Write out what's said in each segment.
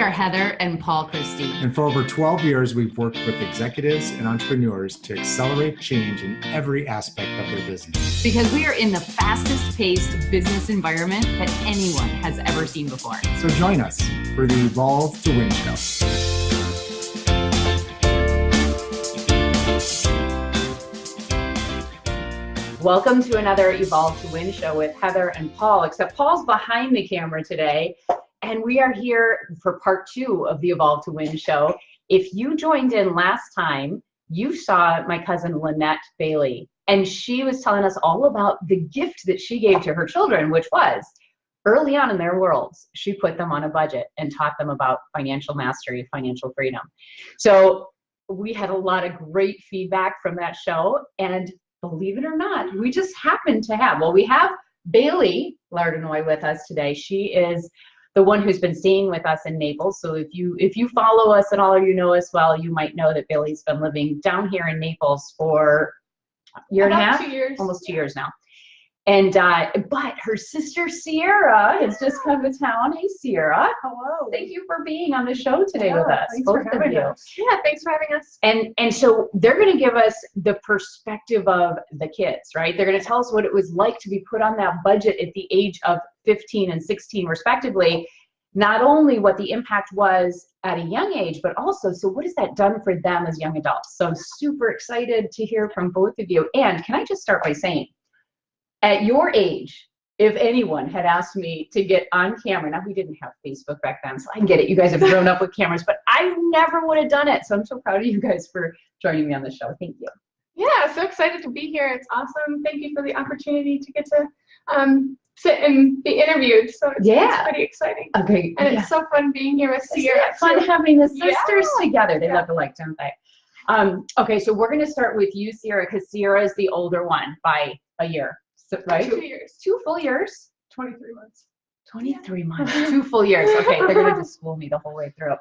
are Heather and Paul Christie. And for over 12 years, we've worked with executives and entrepreneurs to accelerate change in every aspect of their business. Because we are in the fastest paced business environment that anyone has ever seen before. So join us for the Evolve to Win show. Welcome to another Evolve to Win show with Heather and Paul, except Paul's behind the camera today. And we are here for part 2 of the Evolve to Win show. If you joined in last time, you saw my cousin Lynette Bailey, and she was telling us all about the gift that she gave to her children, which was early on in their worlds, she put them on a budget and taught them about financial mastery, financial freedom. So we had a lot of great feedback from that show, and believe it or not, we just happened to have, we have Bailey Lardinois with us today. She is the one who's been staying with us in Naples. So if you follow us at all, or you know us well, you might know that Bailey's been living down here in Naples for a year and a half, 2 years, almost 2 years now. And but her sister Sierra has just come to town. Hey Sierra, hello. Thank you for being on the show today with us, both of you. Yeah, thanks for having us. And so they're going to give us the perspective of the kids, right? They're going to tell us what it was like to be put on that budget at the age of 15 and 16 respectively. Not only what the impact was at a young age, but also, so what has that done for them as young adults? So I'm super excited to hear from both of you. And can I just start by saying, at your age, if anyone had asked me to get on camera, now we didn't have Facebook back then, so I get it. You guys have grown up with cameras, but I never would have done it. So I'm so proud of you guys for joining me on the show. Thank you. Yeah, so excited to be here. It's awesome. Thank you for the opportunity to get to sit and be interviewed. So it's pretty exciting. Okay. And it's so fun being here with Sierra. It's fun having the sisters together. They love to like, don't they? Okay, so we're going to start with you, Sierra, because Sierra is the older one by a year. Right? 2 years. 2 full years? 23 months. 23 months. 2 full years. Okay, they're going to just school me the whole way through.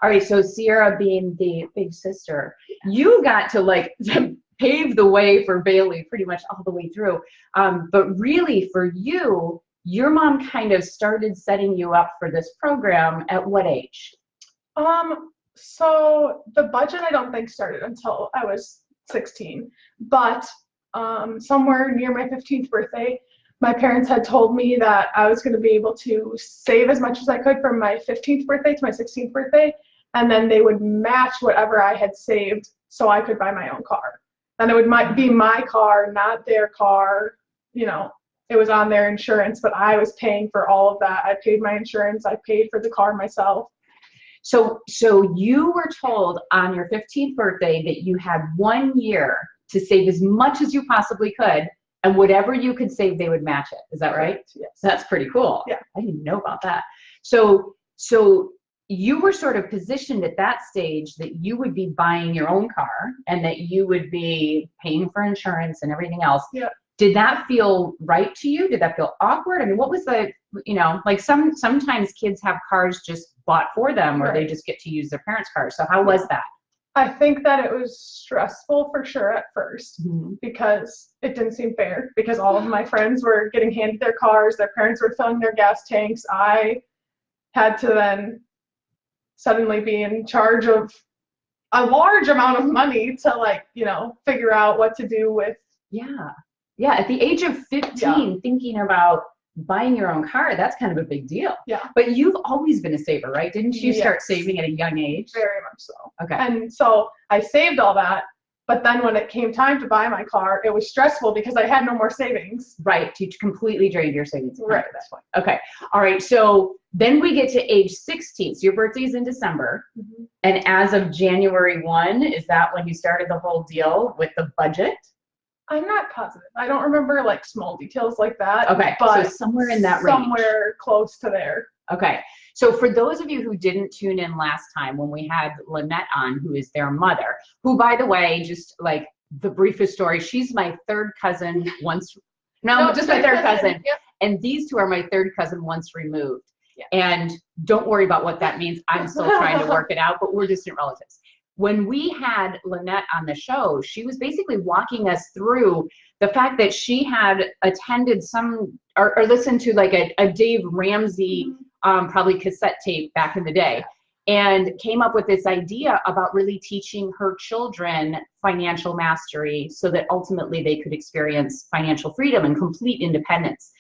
All right, so Sierra being the big sister, you got to pave the way for Bailey pretty much all the way through. But really for you, your mom kind of started setting you up for this program at what age? So the budget I don't think started until I was 16, but somewhere near my 15th birthday, my parents had told me that I was going to be able to save as much as I could from my 15th birthday to my 16th birthday, and then they would match whatever I had saved so I could buy my own car. And it would be my car, not their car. You know, it was on their insurance, but I was paying for all of that. I paid my insurance. I paid for the car myself. So you were told on your 15th birthday that you had 1 year to save as much as you possibly could, and whatever you could save, they would match it. Is that right? Yes. That's pretty cool. Yeah. I didn't know about that. So you were sort of positioned at that stage that you would be buying your own car and that you would be paying for insurance and everything else. Yeah. Did that feel right to you? Did that feel awkward? I mean, what was the, sometimes kids have cars just bought for them, or they just get to use their parents' cars. So how was that? I think that it was stressful for sure at first, because it didn't seem fair, because all of my friends were getting handed their cars, their parents were filling their gas tanks. I had to then suddenly be in charge of a large amount of money to figure out what to do with. Yeah, at the age of 15, thinking about buying your own car, that's kind of a big deal. Yeah. But you've always been a saver, right? Didn't you start saving at a young age? Very much so. Okay. And so I saved all that, but then when it came time to buy my car, it was stressful because I had no more savings. Right. You completely drained your savings account right at that point. Okay. All right. So then we get to age 16. So your birthday is in December. And as of January 1, is that when you started the whole deal with the budget? I'm not positive. I don't remember small details like that. Okay, but so somewhere in that range. Somewhere close to there. Okay, so for those of you who didn't tune in last time when we had Lynette on, who is their mother, who, by the way, just the briefest story, she's my third cousin once, just my third cousin. Yep. And these two are my third cousin once removed. Yeah. And don't worry about what that means. I'm still trying to work it out, but we're distant relatives. When we had Lynette on the show, she was basically walking us through the fact that she had attended or listened to a Dave Ramsey probably cassette tape back in the day. and came up with this idea about really teaching her children financial mastery so that ultimately they could experience financial freedom and complete independence.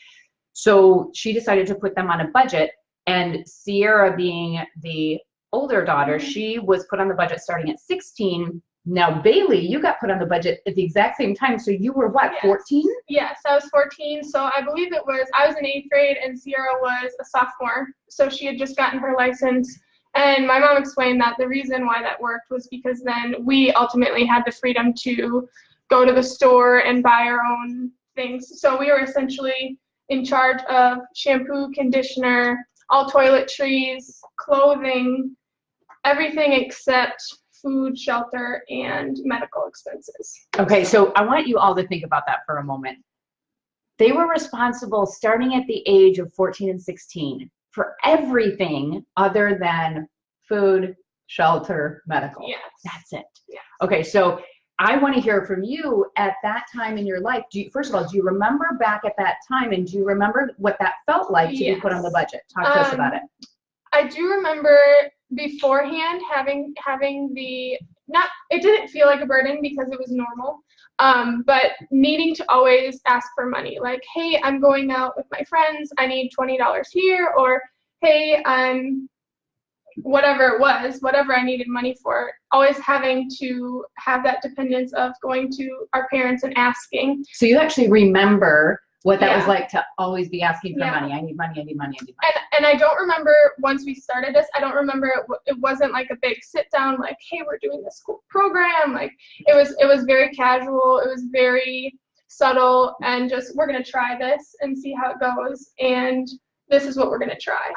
So she decided to put them on a budget, and Sierra, being the older daughter, she was put on the budget starting at 16. Now, Bailey, you got put on the budget at the exact same time. So you were what, 14? Yes, I was 14. So I believe I was in 8th grade and Sierra was a sophomore. So she had just gotten her license. And my mom explained that the reason why that worked was because then we ultimately had the freedom to go to the store and buy our own things. So we were essentially in charge of shampoo, conditioner, all toiletries, clothing, everything except food, shelter, and medical expenses. Okay, so I want you all to think about that for a moment. They were responsible starting at the age of 14 and 16 for everything other than food, shelter, medical. Yes. That's it. Yes. Okay, so I want to hear from you at that time in your life. First of all, do you remember back at that time, and do you remember what that felt like to be put on the budget? Talk to us about it. I do remember beforehand having it didn't feel like a burden because it was normal, but needing to always ask for money. Like, hey, I'm going out with my friends, I need $20 here, or hey, whatever it was, whatever I needed money for, always having to have that dependence of going to our parents and asking. So you actually remember what that was like to always be asking for money. I need money, I need money, I need money. And I don't remember, once we started this, I don't remember, it wasn't like a big sit down, like, hey, we're doing this cool program. Like, it was very casual, it was very subtle, and just, we're gonna try this and see how it goes, and this is what we're gonna try.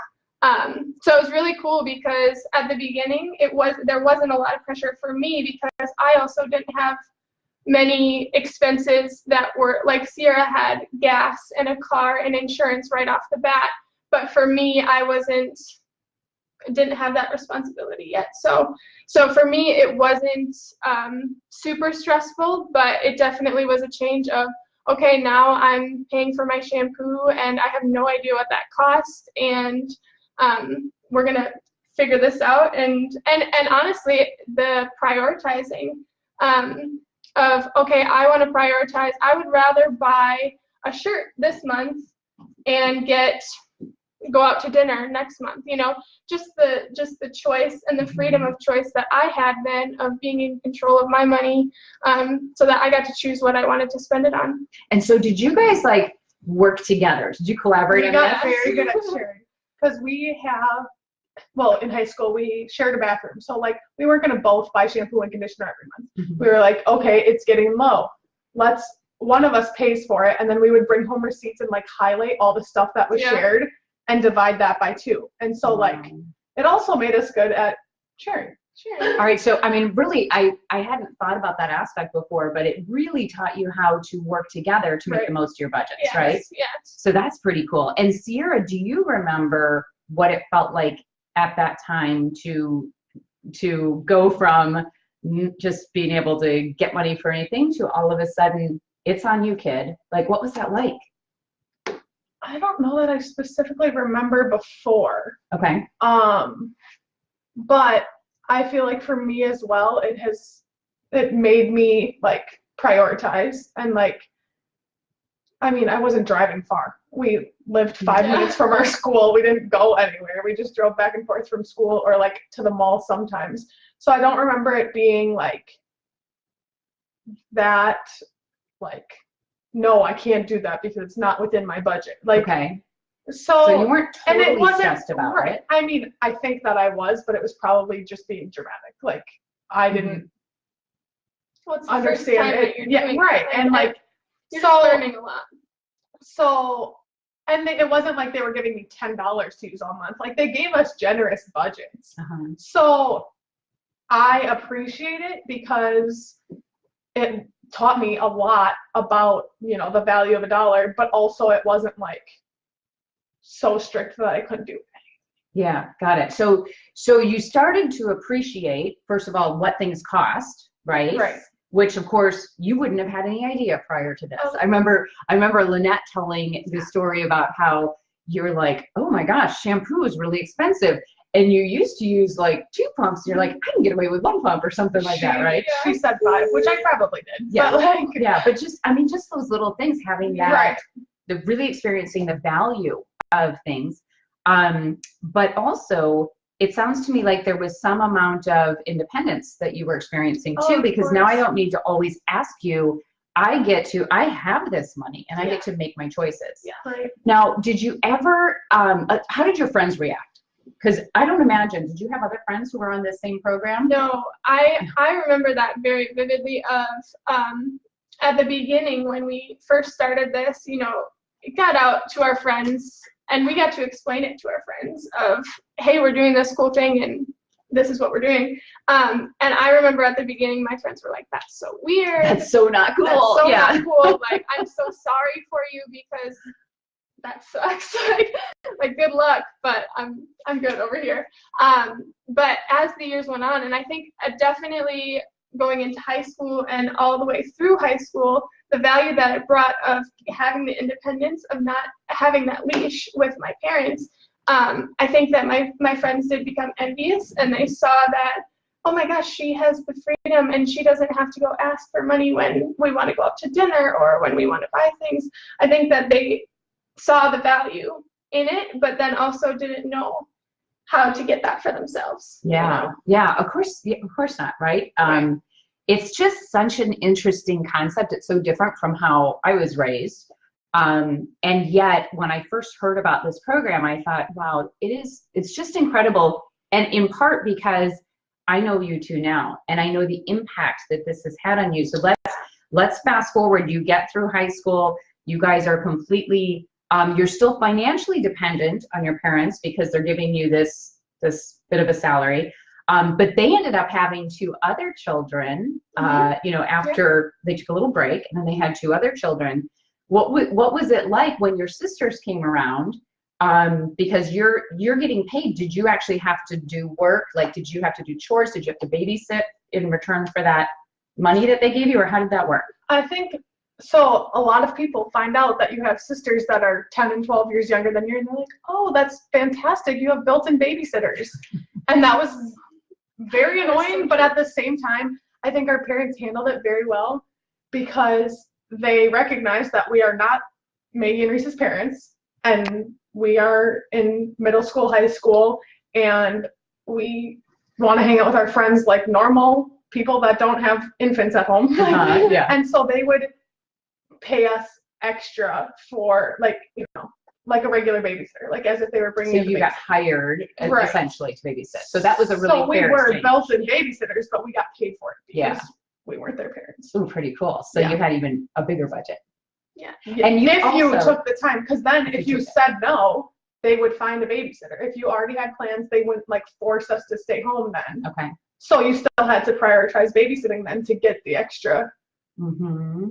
So it was really cool because at the beginning, there wasn't a lot of pressure for me because I also didn't have many expenses that were, like Sierra had gas and a car and insurance right off the bat. But for me, I didn't have that responsibility yet. So for me, it wasn't super stressful, but it definitely was a change of, okay, now I'm paying for my shampoo and I have no idea what that costs, and we're gonna figure this out. And honestly, the prioritizing of, okay, I want to prioritize, I would rather buy a shirt this month and go out to dinner next month, just the choice and the freedom of choice that I had then of being in control of my money, so that I got to choose what I wanted to spend it on. And so did you guys like work together? Did you collaborate on that? We We got very good at sharing because in high school we shared a bathroom, so like we weren't going to both buy shampoo and conditioner every month. Mm-hmm. We were like, okay, it's getting low, one of us pays for it, and then we would bring home receipts and like highlight all the stuff that was shared and divide that by 2. And so like it also made us good at sharing. All right, so I mean, really, I hadn't thought about that aspect before, but it really taught you how to work together to make the most of your budgets, right? Yes. So that's pretty cool. And Sierra, do you remember what it felt like at that time to go from just being able to get money for anything to all of a sudden it's on you, kid? Like, what was that like? I don't know that I specifically remember before. Okay. But I feel like for me as well, it made me like prioritize, and like, I mean, I wasn't driving far. We lived 5 minutes from our school. We didn't go anywhere. We just drove back and forth from school or like to the mall sometimes. So I don't remember it being like that, like, no, I can't do that because it's not within my budget. Like, okay. So you weren't totally and it wasn't stressed about it. I mean, I think that I was, but it was probably just being dramatic. Like, I didn't understand it. And like, you're learning a lot. So, and it wasn't like they were giving me $10 to use all month. Like, they gave us generous budgets. So I appreciate it because it taught me a lot about, the value of a dollar, but also it wasn't like so strict that I couldn't do it. Yeah, got it. So you started to appreciate, first of all, what things cost, right? Right. Which of course you wouldn't have had any idea prior to this. I remember Lynette telling the story about how you're like, oh my gosh, shampoo is really expensive. And you used to use like 2 pumps. And you're like, I can get away with 1 pump or something like that, right? She said 5, which I probably did. Yeah. But like, yeah. But just, I mean, just those little things, having that, right. the really experiencing the value of things. But also, it sounds to me like there was some amount of independence that you were experiencing too, because now I don't need to always ask you. I have this money and I get to make my choices. Yeah. Right. Now, did you ever, how did your friends react? Because I don't imagine, did you have other friends who were on this same program? No, I remember that very vividly of at the beginning when we first started this, you know, it got out to our friends and we got to explain it to our friends of, hey, we're doing this cool thing and this is what we're doing. And I remember at the beginning, my friends were like, that's so weird. That's so not cool. That's so not cool. Like, I'm so sorry for you because that sucks. like good luck, but I'm good over here. But as the years went on, and I think definitely going into high school and all the way through high school, the value that it brought of having the independence of not having that leash with my parents, I think that my friends did become envious, and they saw that, oh my gosh, she has the freedom and she doesn't have to go ask for money when we want to go out to dinner or when we want to buy things. I think that they saw the value in it, but then also didn't know how to get that for themselves. Yeah, you know? yeah, of course not, right? Right. It's just such an interesting concept. It's so different from how I was raised. And yet, when I first heard about this program, I thought, wow, it's just incredible. And in part because I know you two now, and I know the impact that this has had on you. So let's fast forward. You get through high school. You guys are completely, you're still financially dependent on your parents because they're giving you this bit of a salary. But they ended up having 2 other children, you know, after they took a little break, and then they had 2 other children. What was it like when your sisters came around? Because you're getting paid. Did you actually have to do work? Like, did you have to do chores? Did you have to babysit in return for that money that they gave you, or how did that work? I think so. A lot of people find out that you have sisters that are 10 and 12 years younger than you, and they're like, oh, that's fantastic. You have built-in babysitters. And that was very annoying, but at the same time, I think our parents handled it very well because they recognize that we are not Maggie and Reese's parents, and we are in middle school, high school, and we want to hang out with our friends like normal people that don't have infants at home. Yeah. And so they would pay us extra for, like, you know, like a regular babysitter, like as if they were bringing. So you got hired Right. essentially to babysit. So that was a really So we fair were exchange. built-in babysitters, but we got paid for it because Yeah. we weren't their parents. Ooh, pretty cool. So Yeah. you had even a bigger budget. Yeah. And you if you also- took the time, because then if you said no, they would find a babysitter. If you already had plans, they wouldn't like force us to stay home then. Okay. So you still had to prioritize babysitting then to get the extra. Mm-hmm.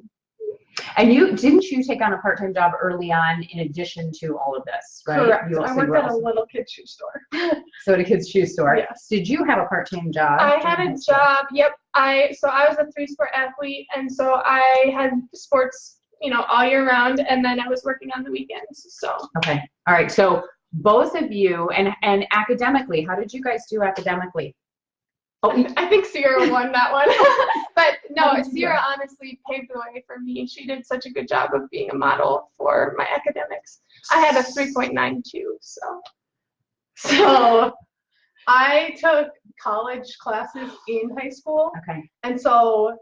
And didn't you take on a part-time job early on in addition to all of this, right? Correct. You I also worked were at a also- little kid's shoe store. So at a kid's shoe store. Yes. Did you have a part-time job? I had a job. Yep. So I was a 3-sport athlete, and so I had sports, you know, all year round, and then I was working on the weekends. So. Okay. All right. So both of you, and academically, how did you guys do academically? Oh, I think Sierra won that one. But no, How did you do? Sierra honestly paved the way for me. She did such a good job of being a model for my academics. I had a 3.92, so. So I took college classes in high school. okay. And so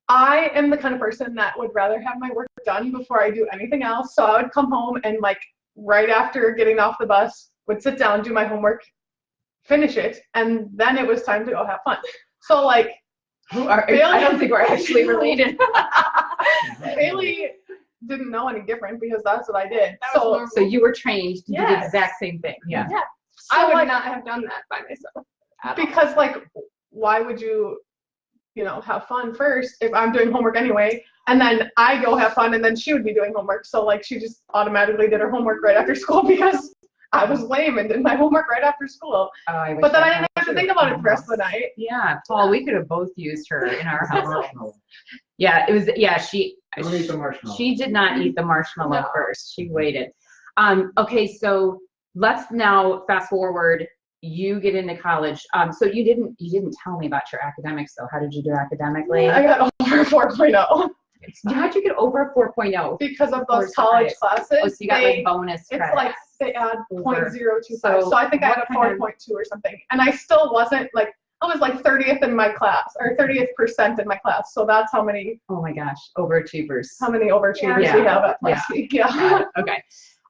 I am the kind of person that would rather have my work done before I do anything else. So I would come home and like right after getting off the bus, would sit down, do my homework, finish it, and then it was time to go have fun. So like, I don't think we're actually related. Bailey didn't know any different because that's what I did. That was normal. So you were trained to do the Yes. exact same thing. Yeah. Yeah. So I would like, not have done that by myself. at all. because like, why would you, you know, have fun first if I'm doing homework anyway, and then I go have fun, and then she would be doing homework. So like, she just automatically did her homework right after school because I was lame and did my homework right after school. Oh, I wish But then that I didn't have to think about it the rest of the night. Yeah, Paul, we could have both used her in our house. Yeah, it was. Yeah, she Don't eat the marshmallow. she did not eat the marshmallow No. first. She waited. Okay, so let's now fast forward you get into college. So you didn't tell me about your academics though. How did you do academically? I got over 4.0 How'd you get over 4.0? because of those college classes. Oh, so you got like bonus credits. It's like they add Over. 0.025. So So I think I had a what kind 4.2 or something. And I still wasn't like, I was like 30th in my class or 30th percent in my class. So that's how many Oh my gosh, overachievers. overachievers Yeah. we have at Plessy. Yeah. Okay.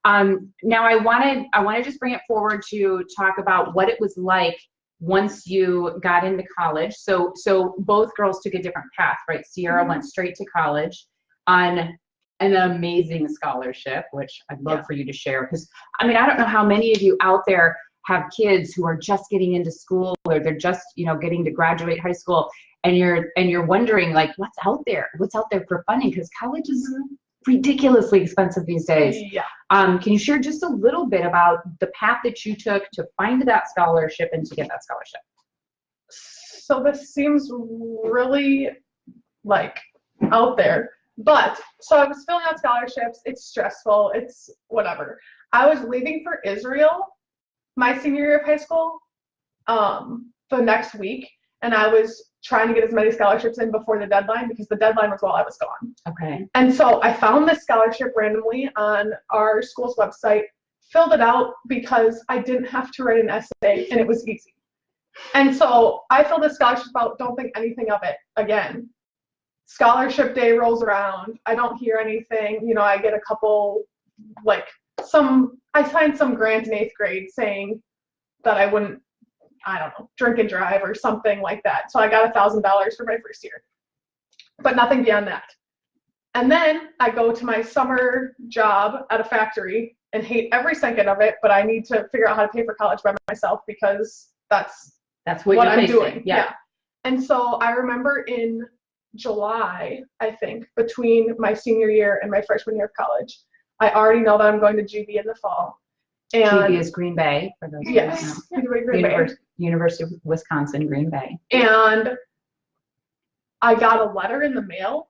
Now I want to just bring it forward to talk about what it was like once you got into college. So both girls took a different path, right? Sierra went straight to college on an amazing scholarship, which I'd love for you to share. Because I mean, I don't know how many of you out there have kids who are just getting into school, or they're just, getting to graduate high school, and you're wondering like, what's out there for funding, because college is ridiculously expensive these days. Yeah. Can you share just a little bit about the path that you took to find that scholarship and to get that scholarship? So this seems really like out there, but so I was filling out scholarships. It's stressful. It's whatever. I was leaving for Israel my senior year of high school the next week, and I was trying to get as many scholarships in before the deadline because the deadline was while I was gone. Okay. And so I found this scholarship randomly on our school's website, filled it out because I didn't have to write an essay and it was easy. And so I filled this scholarship out, don't think anything of it again. Scholarship day rolls around. I don't hear anything. I get a couple, I signed some grant in 8th grade saying that I wouldn't, drink and drive or something like that. So I got $1,000 for my first year, but nothing beyond that. And then I go to my summer job at a factory and hate every second of it, but I need to figure out how to pay for college by myself because that's what I'm doing. Yeah. And so I remember in July, I think, between my senior year and my freshman year of college, I already know that I'm going to GB in the fall. And GB is Green Bay, for those yes, Green Bay. University of Wisconsin, Green Bay. And I got a letter in the mail,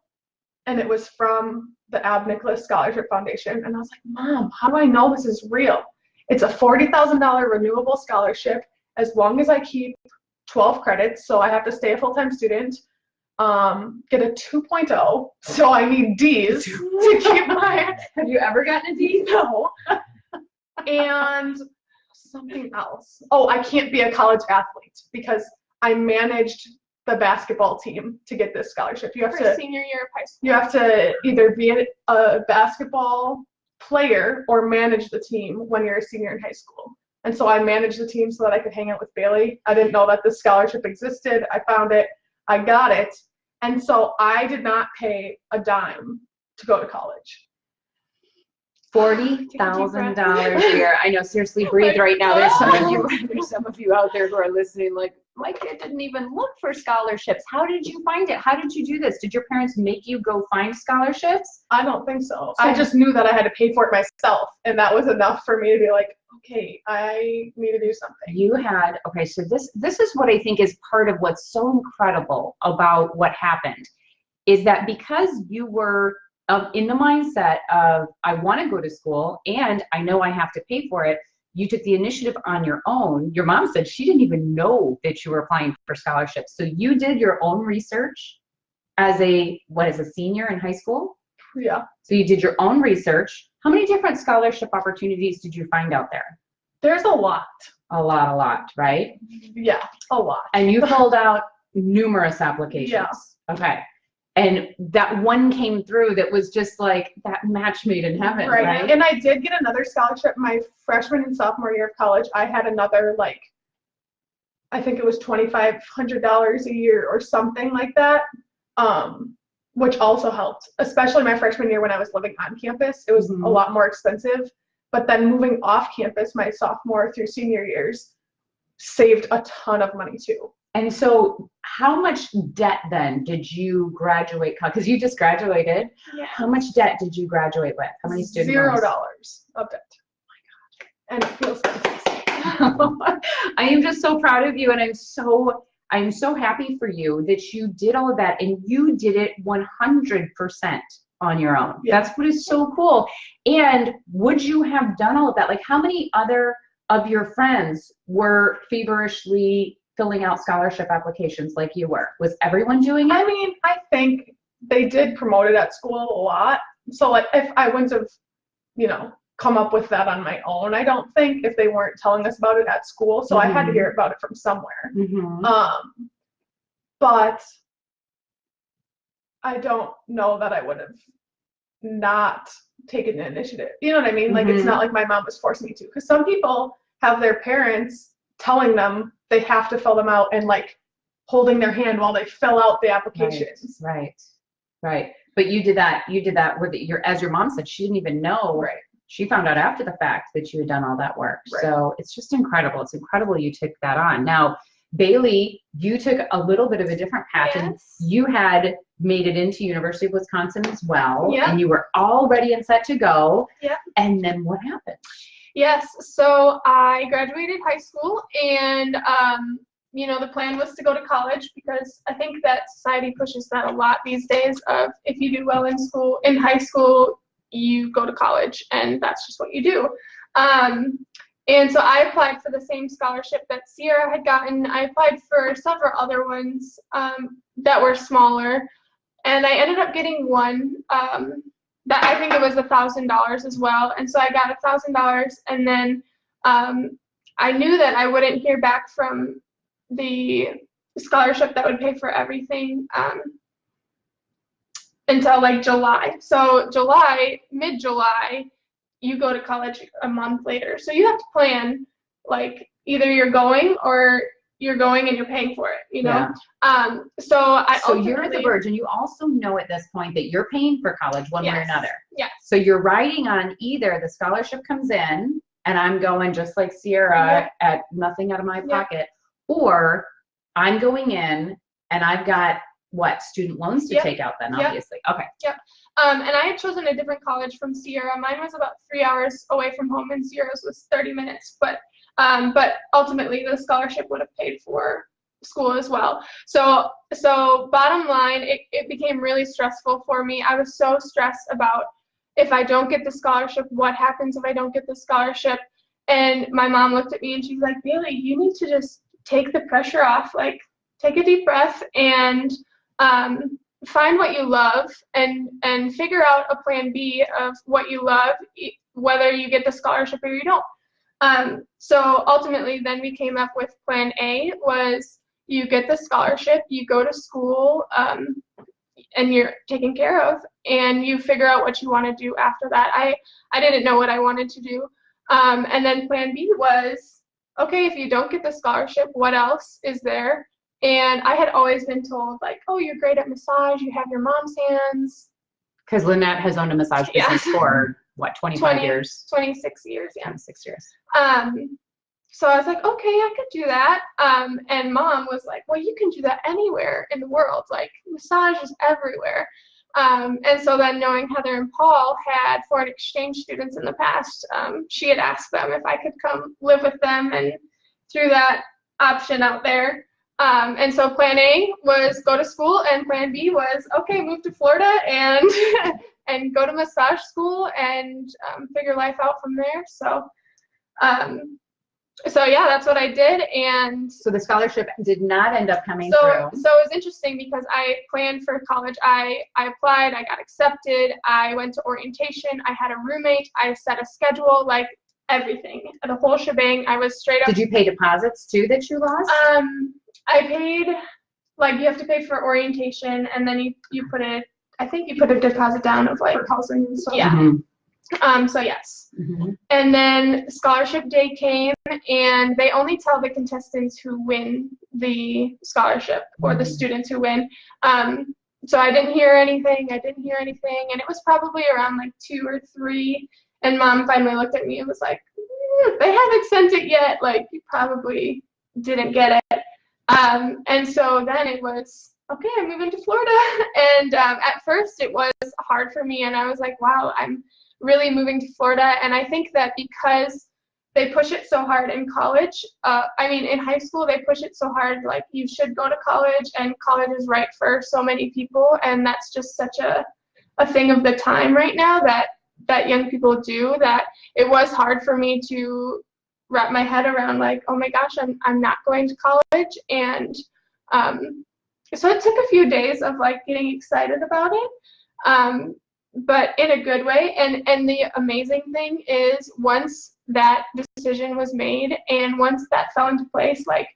and it was from the Ab Nicholas Scholarship Foundation. And I was like, Mom, how do I know this is real? It's a $40,000 renewable scholarship as long as I keep 12 credits. So I have to stay a full-time student, get a 2.0. So I need D's to keep my. Have you ever gotten a D? No. And something else. Oh, I can't be a college athlete because I managed the basketball team to get this scholarship. You have to senior year of high school. You have to either be a basketball player or manage the team when you're a senior in high school. And so I managed the team so that I could hang out with Bailey. I didn't know that this scholarship existed. I found it. I got it. And so I did not pay a dime to go to college. $40,000 a year. I know, seriously, breathe right now. There's some of you out there who are listening like, my kid didn't even look for scholarships. How did you find it? How did you do this? Did your parents make you go find scholarships? I don't think so. I just knew that I had to pay for it myself, and that was enough for me to be like, okay, I need to do something. So this is what I think is part of what's so incredible about what happened, is that because you were in the mindset of, I want to go to school and I know I have to pay for it, you took the initiative on your own. Your mom said she didn't even know that you were applying for scholarships. So you did your own research as a senior in high school? Yeah. So you did your own research. How many different scholarship opportunities did you find out there? There's a lot. A lot, right? Yeah, a lot. And you filled out numerous applications. Yeah. Okay. And that one came through that was just like that match made in heaven, right? And I did get another scholarship my freshman and sophomore year of college. I had another, I think it was $2,500 a year or something like that, which also helped, especially my freshman year when I was living on campus. It was a lot more expensive. But then moving off campus my sophomore through senior years saved a ton of money too. And so how much debt then did you graduate? Because you just graduated. Yeah. How much debt did you graduate with? How many student $0 loans? of debt. Oh my God. And it feels fantastic. I am just so proud of you, and I'm so happy for you that you did all of that, and you did it 100% on your own. Yeah. That's what is so cool. And would you have done all of that? Like, how many other of your friends were feverishly filling out scholarship applications like you were? Was everyone doing it? I mean, I think they did promote it at school a lot. So like if I wouldn't have, come up with that on my own, I don't think, if they weren't telling us about it at school. So I had to hear about it from somewhere. But I don't know that I would have not taken the initiative. You know what I mean? Like, it's not like my mom was forcing me to. Because some people have their parents telling them they have to fill them out and like holding their hand while they fill out the applications. Right. But you did that with as your mom said, she didn't even know. Right. She found out after the fact that you had done all that work. Right. So it's just incredible. It's incredible you took that on. Now, Bailey, you took a little bit of a different path, and you had made it into University of Wisconsin as well, and you were all ready and set to go. Yeah. And then what happened? Yes. So I graduated high school, and the plan was to go to college, because I think that society pushes that a lot these days of, if you do well in high school, you go to college, and that's just what you do. And so I applied for the same scholarship that Sierra had gotten. I applied for several other ones that were smaller, and I ended up getting one that I think it was $1,000 as well. And so I got $1,000, and then I knew that I wouldn't hear back from the scholarship that would pay for everything until like July. So mid-July, you go to college a month later. So you have to plan, like, either you're going or you're going and you're paying for it, Yeah. So you're at the verge, and you also know at this point that you're paying for college one way or another. Yes. So you're riding on either the scholarship comes in and I'm going just like Sierra at nothing out of my pocket, or I'm going in and I've got student loans to take out then, obviously. Okay. Yep. And I had chosen a different college from Sierra. Mine was about 3 hours away from home, and Sierra's was 30 minutes. But ultimately, the scholarship would have paid for school as well. So bottom line, it became really stressful for me. I was so stressed about, if I don't get the scholarship, what happens if I don't get the scholarship? And my mom looked at me and she's like, Bailey, you need to just take the pressure off. Like, take a deep breath and find what you love, and figure out a plan B of what you love, whether you get the scholarship or you don't. So ultimately, then we came up with plan A, was you get the scholarship, you go to school, and you're taken care of, and you figure out what you want to do after that. I didn't know what I wanted to do. And then plan B was, okay, if you don't get the scholarship, what else is there? And I had always been told, like, oh, you're great at massage, you have your mom's hands. Because Lynette has owned a massage business for, 25 years? 26 years, yeah. 26 years. So I was like, okay, I could do that. And Mom was like, well, you can do that anywhere in the world. Like, massage is everywhere. And so then, knowing Heather and Paul had foreign exchange students in the past, she had asked them if I could come live with them, and threw that option out there. And so plan A was go to school, and plan B was, okay, move to Florida and and go to massage school and figure life out from there. So yeah, that's what I did. And so the scholarship did not end up coming through. So it was interesting, because I planned for college. I applied, I got accepted, I went to orientation, I had a roommate, I set a schedule, like everything, the whole shebang. I was straight up. Did you pay deposits too that you lost? I paid, like, you have to pay for orientation, and then you put a deposit down of like housing and stuff. Yeah. Mm-hmm. So yes. Mm-hmm. And then scholarship day came, and they only tell the contestants who win the scholarship, or the students who win. So I didn't hear anything, and it was probably around like 2 or 3, and Mom finally looked at me and was like, they haven't sent it yet, like, you probably didn't get it. And so then it was, okay, I'm moving to Florida. And at first it was hard for me, and I was like, wow, I'm really moving to Florida. And I think that because they push it so hard in college, in high school they push it so hard, like, you should go to college, and college is right for so many people, and that's just such a thing of the time right now that young people do, that it was hard for me to wrap my head around, like, oh my gosh, I'm not going to college. And so it took a few days of like getting excited about it, but in a good way. And the amazing thing is, once that decision was made and once that fell into place, like,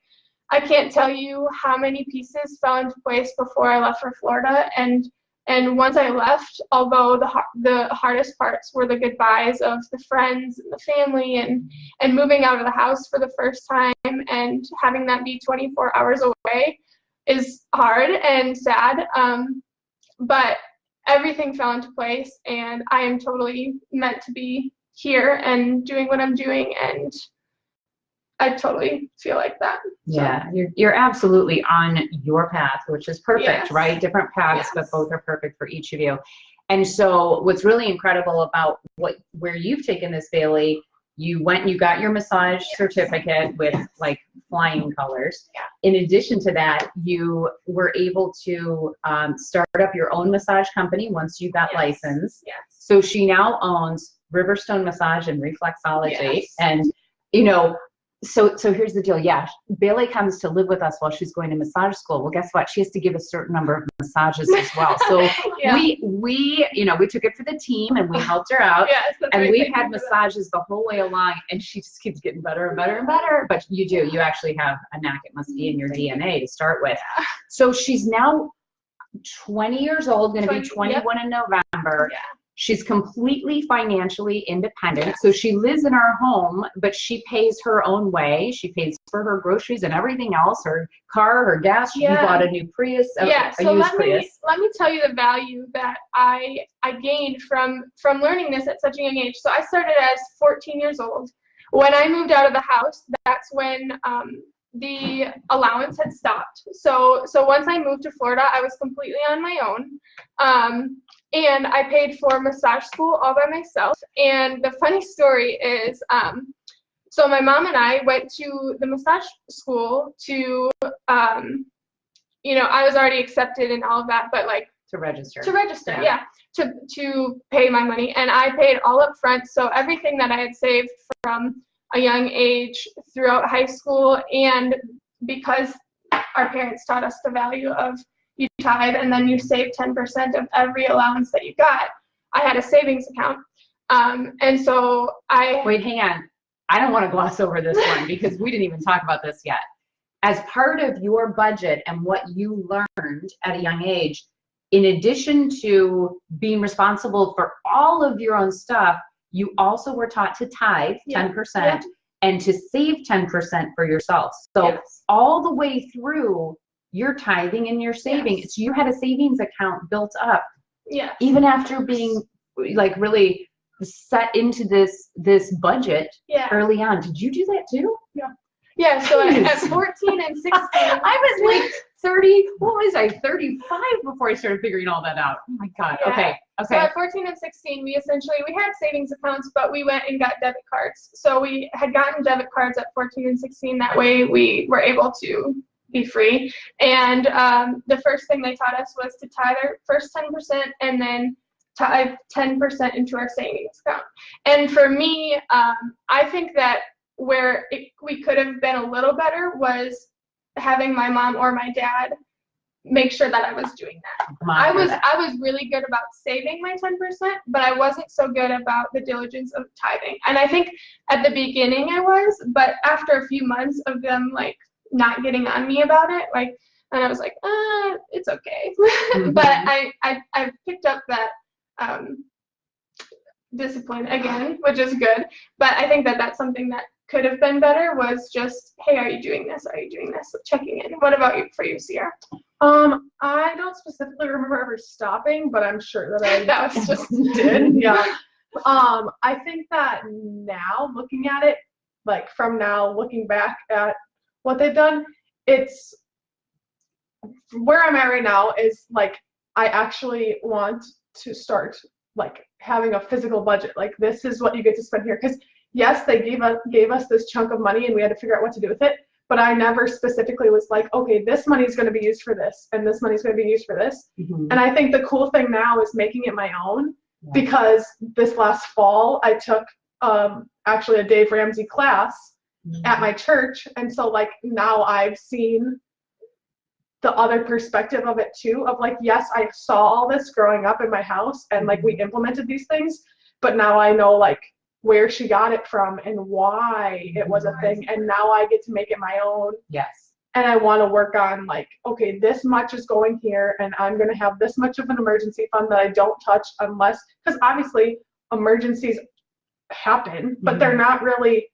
I can't tell you how many pieces fell into place before I left for Florida. And once I left, although the hardest parts were the goodbyes of the friends and the family, and moving out of the house for the first time and having that be 24 hours away is hard and sad. But everything fell into place, and I am totally meant to be here and doing what I'm doing, and I totally feel like that. So. Yeah, you're absolutely on your path, which is perfect, Yes. right? Different paths, Yes. but both are perfect for each of you. And so what's really incredible about where you've taken this, Bailey, you went and you got your massage certificate with like flying colors. Yeah. In addition to that, you were able to start up your own massage company once you got licensed. Yes. So she now owns Riverstone Massage and Reflexology. Yes. And, you know, so here's the deal. Yeah, Bailey comes to live with us while she's going to massage school. Well, guess what? She has to give a certain number of massages as well. So Yeah. we took it for the team and we helped her out. Yes, that's And right. we've Thank had you for that. massages the whole way along, and she just keeps getting better and better and better. But you actually have a knack. It must be in your DNA to start with. Yeah. So she's now 20 years old, going to be 20, 21 in November. Yeah. She's completely financially independent. Yes. So she lives in our home, but she pays her own way. She pays for her groceries and everything else, her car, her gas. She Yeah. bought a new Prius, Yeah, a so used let Prius. me tell you the value that I gained from learning this at such a young age. So I started as 14 years old. When I moved out of the house, that's when the allowance had stopped. So once I moved to Florida, I was completely on my own. And I paid for massage school all by myself. And the funny story is, so my mom and I went to the massage school to, I was already accepted and all of that, but like To register. yeah, to pay my money. And I paid all up front. So everything that I had saved from a young age throughout high school, and because our parents taught us the value of you tithe and then you save 10% of every allowance that you got, I had a savings account. And so Wait, hang on. I don't want to gloss over this one because we didn't even talk about this yet. As part of your budget and what you learned at a young age, in addition to being responsible for all of your own stuff, you also were taught to tithe 10% and to save 10% for yourself. So all the way through your tithing and your saving, so you had a savings account built up. Yeah. Even after being like really set into this budget early on. Did you do that too? Yeah. Yeah, so at 14 and 16. I was like 30, what was I, 35 before I started figuring all that out. Oh my God. Yeah. Okay. So at 14 and 16, we had savings accounts, but we went and got debit cards. So we had gotten debit cards at 14 and 16. That way we were able to be free. And the first thing they taught us was to tithe our first 10% and then tithe 10% into our savings account. And for me, I think that where we could have been a little better was having my mom or my dad make sure that I was doing that. I was really good about saving my 10%, but I wasn't so good about the diligence of tithing. And I think at the beginning I was, but after a few months of them like not getting on me about it, like, and I was like, it's okay. Mm-hmm. But I picked up that discipline again, which is good. But I think that that's something that could have been better, was just, hey, are you doing this? Are you doing this? Checking in. What about you, for you, Sierra? I don't specifically remember ever stopping, but I'm sure that I That was just did. Yeah. I think that now looking at it, like from now looking back at what they've done, it's where I'm at right now is like I actually want to start like having a physical budget. Like this is what you get to spend here, because yes, they gave us this chunk of money and we had to figure out what to do with it. But I never specifically was like, okay, this money is going to be used for this and this money is going to be used for this. Mm-hmm. And I think the cool thing now is making it my own, because this last fall I took actually a Dave Ramsey class, at my church. And so like now I've seen the other perspective of it too, of like, yes, I saw all this growing up in my house and like we implemented these things, but now I know like where she got it from and why it was a thing, and now I get to make it my own. Yes. And I want to work on like, okay, this much is going here, and I'm going to have this much of an emergency fund that I don't touch unless, because obviously emergencies happen, but they're not really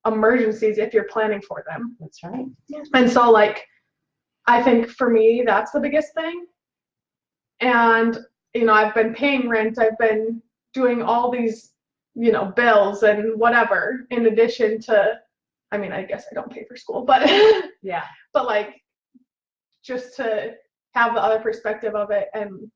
emergencies if you're planning for them. That's right. And so like, I think for me, that's the biggest thing. And, you know, I've been paying rent, I've been doing all these, you know, bills and whatever, in addition to, I mean, I guess I don't pay for school, but yeah, but like just to have the other perspective of it and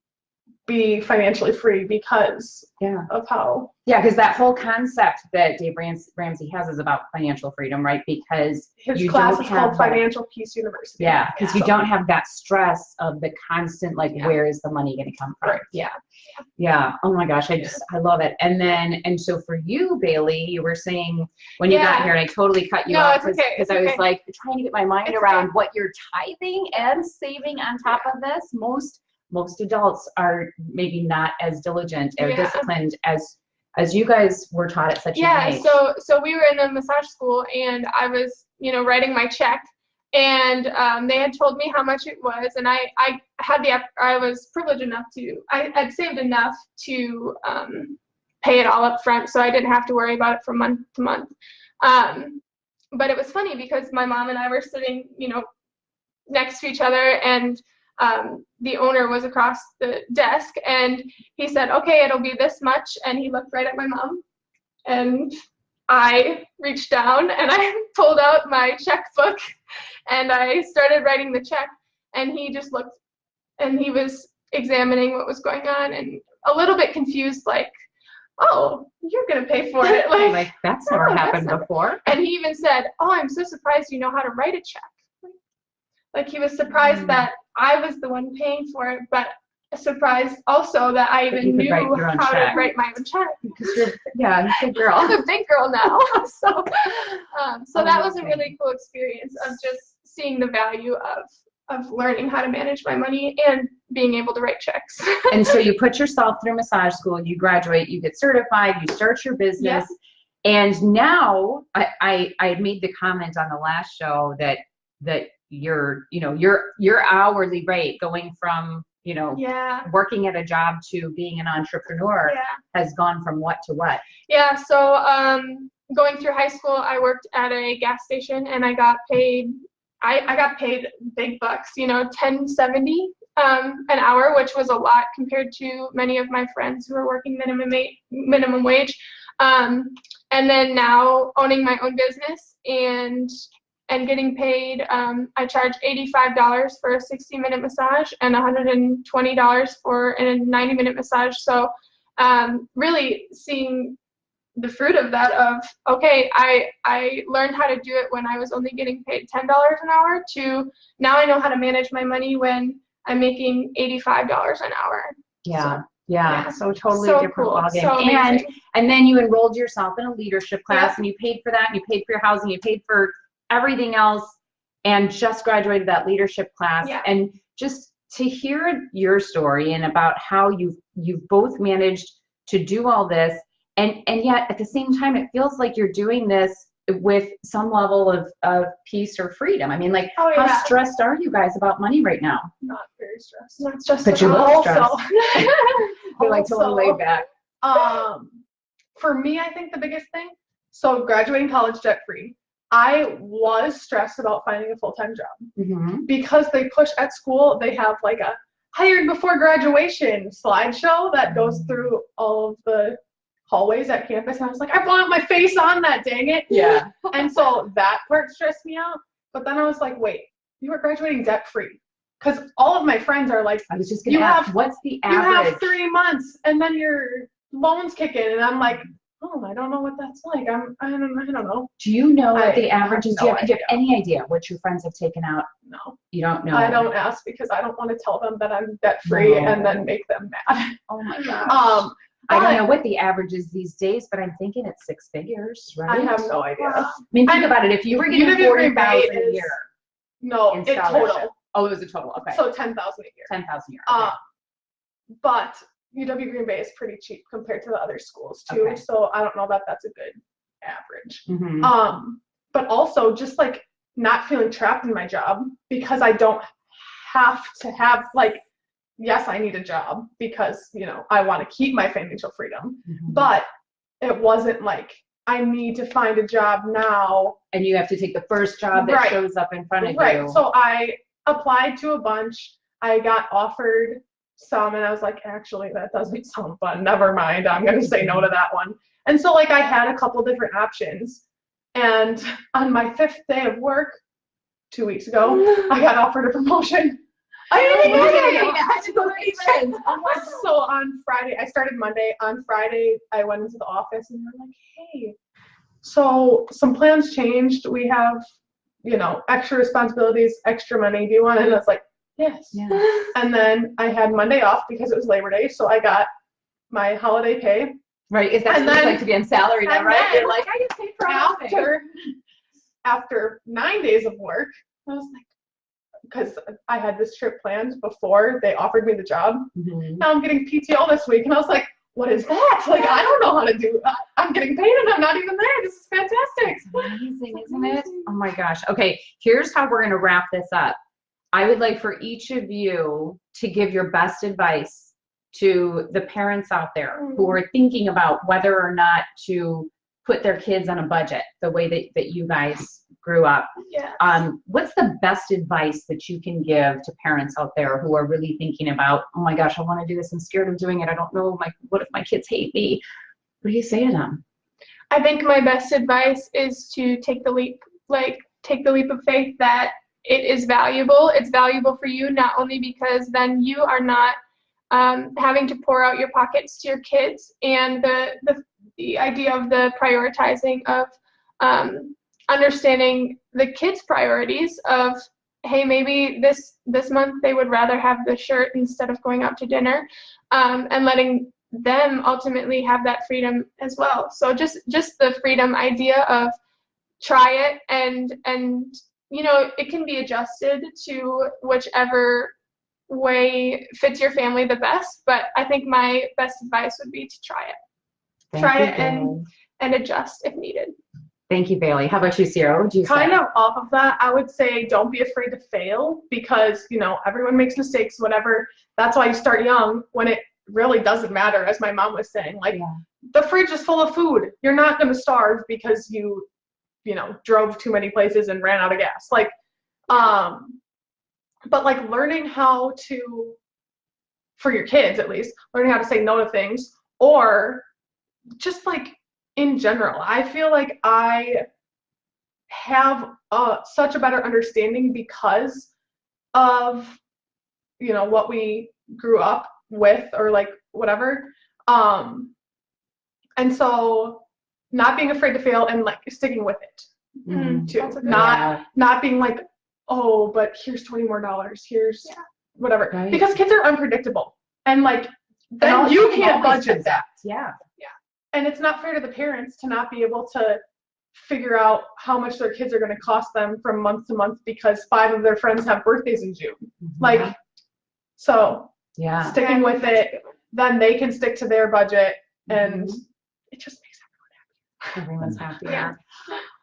be financially free because of how. Yeah, because that whole concept that Dave Ramsey has is about financial freedom, right? Because his class is called Financial Peace University. Yeah, because you don't have that stress of the constant, like, where is the money going to come from? Right. Yeah. Oh my gosh, I love it. And so for you, Bailey, you were saying when you got here, and I totally cut you off because I was like trying to get my mind around what you're tithing and saving on top of this. Most adults are maybe not as diligent or disciplined as you guys were taught at such a young age. So we were in a massage school, and I was, you know, writing my check, and they had told me how much it was, and I was privileged enough I'd saved enough to pay it all up front, so I didn't have to worry about it from month to month. But it was funny because my mom and I were sitting, you know, next to each other, and the owner was across the desk, and he said, okay, it'll be this much, and he looked right at my mom, and I reached down and I pulled out my checkbook and I started writing the check, and he just looked, and he was examining what was going on and a little bit confused, like, oh, you're gonna pay for it, like that's never happened before. And he even said, oh, I'm so surprised you know how to write a check. Like he was surprised that I was the one paying for it, but surprised also that I even knew how to write my own check. Because you're a big girl. I'm a big girl now. So that was a really cool experience of just seeing the value of learning how to manage my money and being able to write checks. And so you put yourself through massage school, you graduate, you get certified, you start your business. And now I made the comment on the last show that your hourly rate going from, you know, working at a job to being an entrepreneur has gone from what to what? Yeah, so going through high school, I worked at a gas station, and I got paid big bucks, you know, $10.70 an hour, which was a lot compared to many of my friends who are working minimum wage. And then now owning my own business and getting paid, I charge $85 for a 60-minute massage and $120 for a 90-minute massage. So really seeing the fruit of that okay, I learned how to do it when I was only getting paid $10 an hour to now I know how to manage my money when I'm making $85 an hour. So totally different cool. ballgame. So and then you enrolled yourself in a leadership class, and you paid for that, and you paid for your housing, you paid for everything else, and just graduated that leadership class. And just to hear your story and about how you've both managed to do all this, and yet at the same time it feels like you're doing this with some level of peace or freedom. I mean, like, how stressed are you guys about money right now? Not very stressed. Not stressed. But you look stressed. You're like totally laid back. For me, I think the biggest thing, so graduating college debt free, I was stressed about finding a full-time job because they push at school. They have like a hired before graduation slideshow that goes through all of the hallways at campus. And I was like, I want my face on that, dang it. Yeah. And so that part stressed me out. But then I was like, wait, you are graduating debt free. Because all of my friends are like, I was just going to ask, what's the average? You have 3 months and then your loans kick in. And I'm like, oh, I don't know what that's like. I don't know. Do you know what the average is? Do you have any idea what your friends have taken out? No. You don't know? I don't ask because I don't want to tell them that I'm debt free and then make them mad. Oh my gosh. I don't know what the average is these days, but I'm thinking it's 6 figures, right? I have no idea. I mean, think about it. If you were getting $40,000 a year. No, in it's scholarship. total. Oh, it was a total. Okay. So 10,000 a year. 10,000 a year. Okay. But UW Green Bay is pretty cheap compared to the other schools too. Okay. So I don't know that that's a good average. Mhm. But also just like not feeling trapped in my job because I don't have to have like, yes, I need a job because, you know, I want to keep my financial freedom, but it wasn't like I need to find a job now. And you have to take the first job that shows up in front of you. Right. So I applied to a bunch. I got offered some and I was like, actually, that doesn't sound fun. Never mind. I'm going to say no to that one. And so like I had a couple different options. And on my 5th day of work, 2 weeks ago, I got offered a promotion. I didn't know that. I had to go to the So on Friday, I started Monday. On Friday, I went into the office and they're like, hey, so some plans changed. We have, you know, extra responsibilities, extra money. Do you want it? And I was like, yes. Yeah. And then I had Monday off because it was Labor Day. So I got my holiday pay. Right. Is that what it's like to be on salary now, right? You're like, I get paid for after 9 days of work, I was like, because I had this trip planned before they offered me the job. Now I'm getting PTO this week. And I was like, what is that? Like, I don't know how to do that. I'm getting paid and I'm not even there. This is fantastic. It's amazing, isn't it? Oh my gosh. Okay. Here's how we're going to wrap this up. I would like for each of you to give your best advice to the parents out there who are thinking about whether or not to put their kids on a budget the way that you guys grew up. What's the best advice that you can give to parents out there who are really thinking about, oh my gosh, I want to do this. I'm scared of doing it. I don't know, what if my kids hate me? What do you say to them? I think my best advice is to take the leap, take the leap of faith that it is valuable. It's valuable for you, not only because then you are not having to pour out your pockets to your kids, and the idea of the prioritizing of understanding the kids' priorities of, hey, maybe this month they would rather have the shirt instead of going out to dinner, and letting them ultimately have that freedom as well. So just the freedom idea of try it, and you know, it can be adjusted to whichever way fits your family the best, but I think my best advice would be to try it. Try it and adjust if needed. Thank you, Bailey. How about you, Sierra? What would you say? Kind of off of that, I would say don't be afraid to fail because, you know, everyone makes mistakes, whatever. That's why you start young when it really doesn't matter, as my mom was saying. Like, the fridge is full of food. You're not going to starve because you know, drove too many places and ran out of gas. Like, but like learning how to, for your kids at least, learning how to say no to things, or just like in general, I feel like I have such a better understanding because of, you know, what we grew up with or like whatever. And so not being afraid to fail and like sticking with it too. Not being like, oh, but here's $20 more, here's whatever. Right. Because kids are unpredictable. And like, then you can't budget that. Yeah. And it's not fair to the parents to not be able to figure out how much their kids are going to cost them from month to month because 5 of their friends have birthdays in June. Like, so sticking with it, then they can stick to their budget, and it just makes everyone's happier.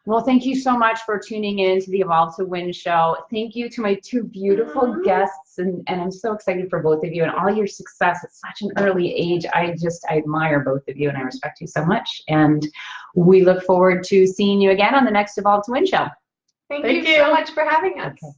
Well, thank you so much for tuning in to the Evolve to Win show. Thank you to my 2 beautiful guests, and I'm so excited for both of you and all your success at such an early age. I admire both of you and I respect you so much. And we look forward to seeing you again on the next Evolve to Win show. Thank you so much for having us. Okay.